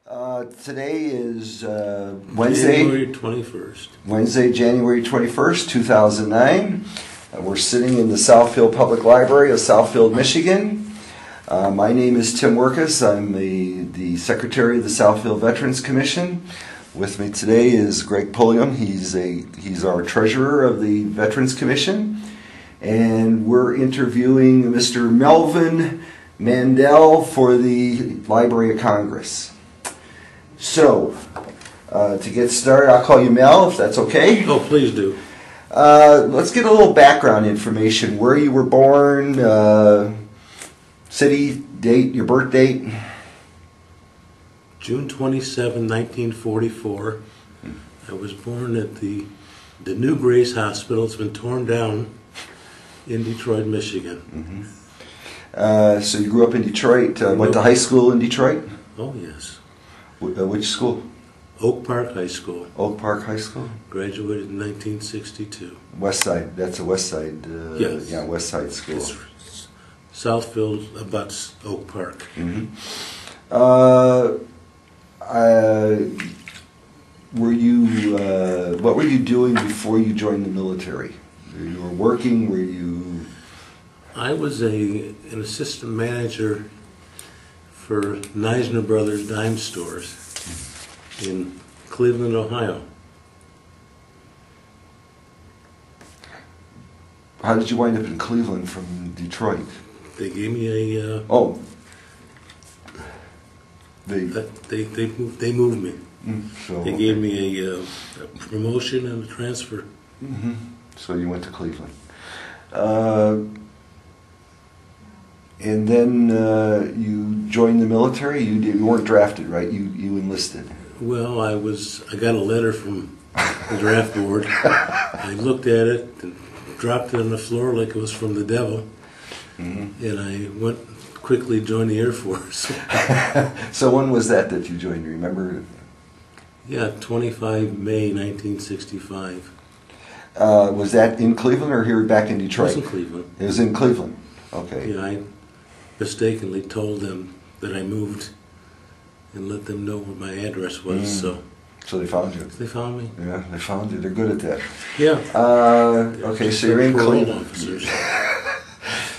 Today is Wednesday, January 21st. Wednesday, January 21st, 2009. We're sitting in the Southfield Public Library of Southfield, Michigan. My name is Tim Workus. I'm the Secretary of the Southfield Veterans Commission. With me today is Greg Pulliam. He's our Treasurer of the Veterans Commission. And we're interviewing Mr. Melvyn Mandell for the Library of Congress. So, to get started, I'll call you Mel, if that's okay. Oh, please do. Let's get a little background information. Where you were born, city, date, your birth date. June 27, 1944. I was born at the New Grace Hospital. It's been torn down in Detroit, Michigan. Mm-hmm. So you grew up in Detroit, went to high school in Detroit? Oh, yes. Which school? Oak Park High School. Oak Park High School? Graduated in 1962. West Side, that's a West Side, yes. Yeah, West Side school. It's Southfield abuts Oak Park. Mm-hmm. What were you doing before you joined the military? You were working, were you? I was an assistant manager for Neisner Brothers dime stores in Cleveland, Ohio. How did you wind up in Cleveland from Detroit? They gave me a they moved me. So they gave me a promotion and a transfer. Mm-hmm. So you went to Cleveland. And then you joined the military. You weren't drafted, right? You enlisted. Well, I got a letter from the draft board. I looked at it and dropped it on the floor like it was from the devil. Mm-hmm. And I went quickly joined the Air Force. So when was that you joined? You remember? Yeah, 25 May 1965. Was that in Cleveland or here back in Detroit? It was in Cleveland. It was in Cleveland. Okay. Yeah, I mistakenly told them that I moved and let them know what my address was. So they found you. They found me. Yeah, they found you. They're good at that. Yeah. Okay, so you're in Cleveland. Officers.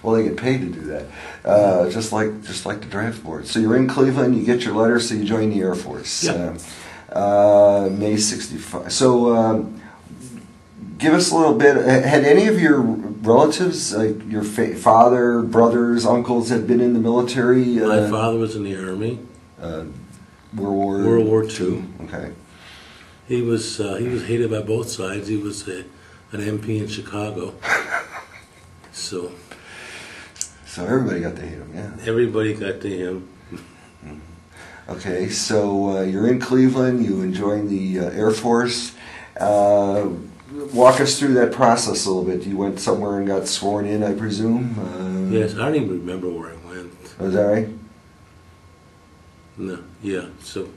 Well, they get paid to do that, just like the draft board. So you're in Cleveland. You get your letter, so you join the Air Force. Yeah. May '65. So. Give us a little bit. Had any of your relatives, like your father, brothers, uncles, had been in the military? My father was in the Army. World War II. Okay. He was hated by both sides. He was an MP in Chicago. So everybody got to hate him. Yeah. Everybody got to him. Okay, so you're in Cleveland. You joined the Air Force. Walk us through that process a little bit. You went somewhere and got sworn in, I presume? Yes, I don't even remember where I went. Oh, is that right? No, yeah. So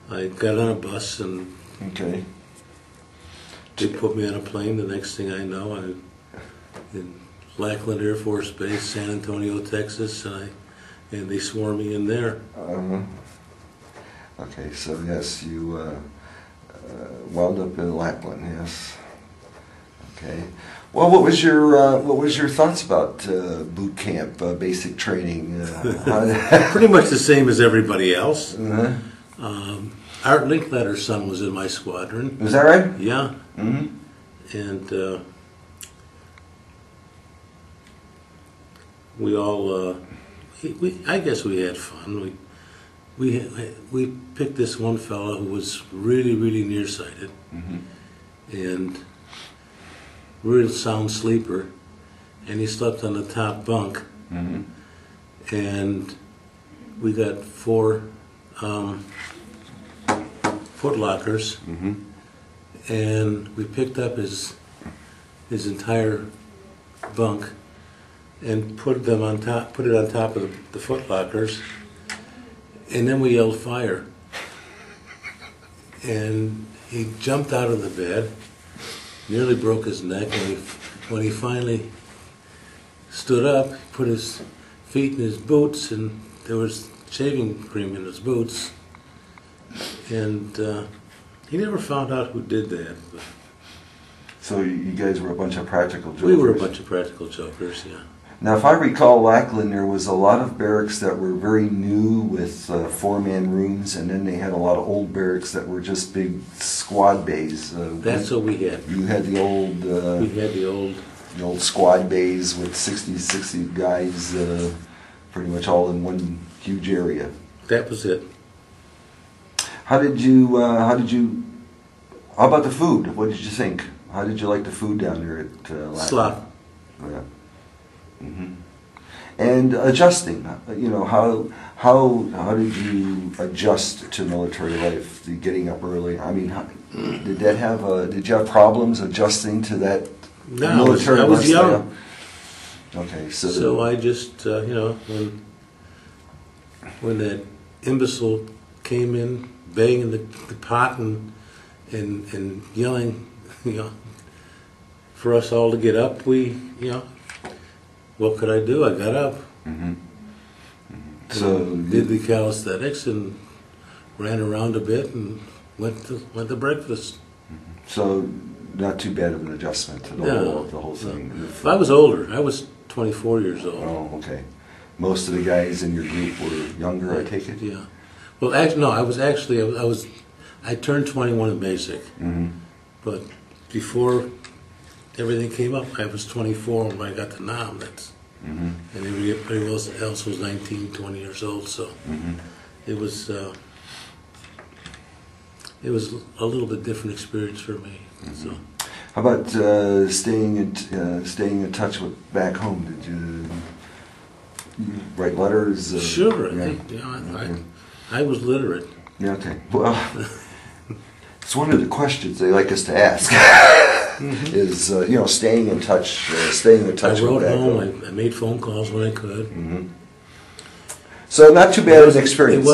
I got on a bus and okay. They put me on a plane. The next thing I know, I'm in Lackland Air Force Base, San Antonio, Texas, and they swore me in there. Okay, so yes, you wound up in Lackland, yes. Okay. Well, what was your thoughts about boot camp, basic training? Pretty much the same as everybody else. Uh-huh. Art Linkletter's son was in my squadron. Was that right? Yeah. Mm-hmm. And we all, I guess we had fun. We picked this one fellow who was really, really nearsighted, mm-hmm. and real sound sleeper, and he slept on the top bunk, mm-hmm. and we got 4 foot lockers, mm-hmm. and we picked up his entire bunk and put it on top of the foot lockers. And then we yelled fire. And he jumped out of the bed, nearly broke his neck, and when he finally stood up, he put his feet in his boots, and there was shaving cream in his boots. And he never found out who did that. But So you guys were a bunch of practical jokers. we were a bunch of practical jokers, yeah. Now, if I recall, Lackland, there was a lot of barracks that were very new with four-man rooms, and then they had a lot of old barracks that were just big squad bays. That's what we had. You had the old... We had the old squad bays with 60 guys pretty much all in one huge area. That was it. How about the food? What did you think? How did you like the food down there at Lackland? Slop. Yeah. Mm-hmm. And adjusting, how did you adjust to military life? The getting up early. I mean, did you have problems adjusting to that military lifestyle? I was young. Okay, so I just when that imbecile came in banging the pot and yelling, for us all to get up, what could I do? I got up. Mm-hmm. So did the calisthenics and ran around a bit and went to breakfast. So not too bad of an adjustment to the whole thing. No. I was older. I was 24 years old. Oh, okay. Most of the guys in your group were younger, I take it? Yeah. Well, actually, no. I turned 21 in basic, mm-hmm. but before everything came up, I was 24 when I got to NAM. Mm-hmm. And everybody else was 19, 20 years old. So mm-hmm. it was a little bit different experience for me. Mm-hmm. So. How about staying in touch with back home? Did you write letters? Sure. Yeah. I was literate. Yeah. Okay. Well, it's one of the questions they like us to ask. Mm-hmm. Is staying in touch. I wrote home. I made phone calls when I could. Mm-hmm. So not too bad of an experience.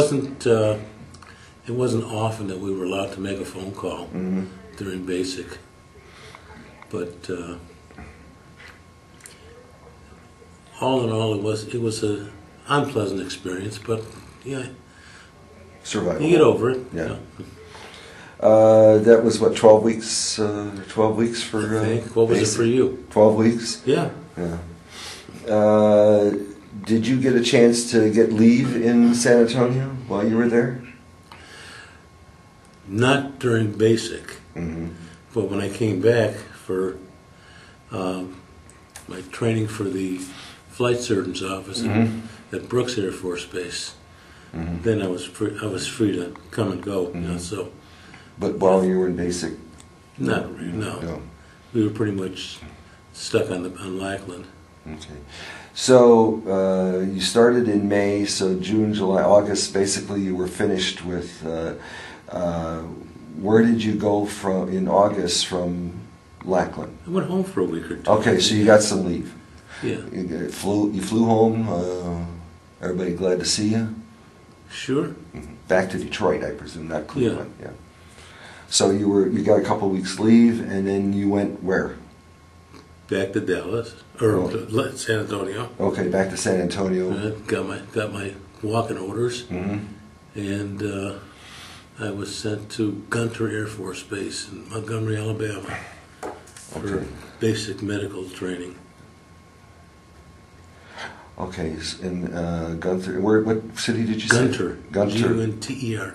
It wasn't often that we were allowed to make a phone call mm-hmm. during basic, but all in all, it was an unpleasant experience. But yeah, survival. You get over it. Yeah. That was what, 12 weeks? 12 weeks for. I think. What was basic? It for you? 12 weeks. Yeah. Yeah. Did you get a chance to get leave in San Antonio while you were there? Not during basic, mm-hmm. but when I came back for my training for the flight surgeon's office mm-hmm. at Brooks Air Force Base, mm-hmm. then I was free to come and go. Mm-hmm. So. But while you were in basic, not really. No. We were pretty much stuck on Lackland. Okay. So you started in May, so June, July, August, basically you were finished with, where did you go in August from Lackland? I went home for a week or two. Okay, so you got some leave. Yeah. You flew home, everybody glad to see you? Sure. Mm-hmm. Back to Detroit, I presume, not Cleveland. Yeah. So you got a couple of weeks leave, and then you went where? Back to Dallas or San Antonio. Okay, back to San Antonio. Got my walking orders, mm-hmm. and I was sent to Gunter Air Force Base in Montgomery, Alabama, for basic medical training. Okay, and Gunter. What city did you say? Gunter. Gunter. Gunter.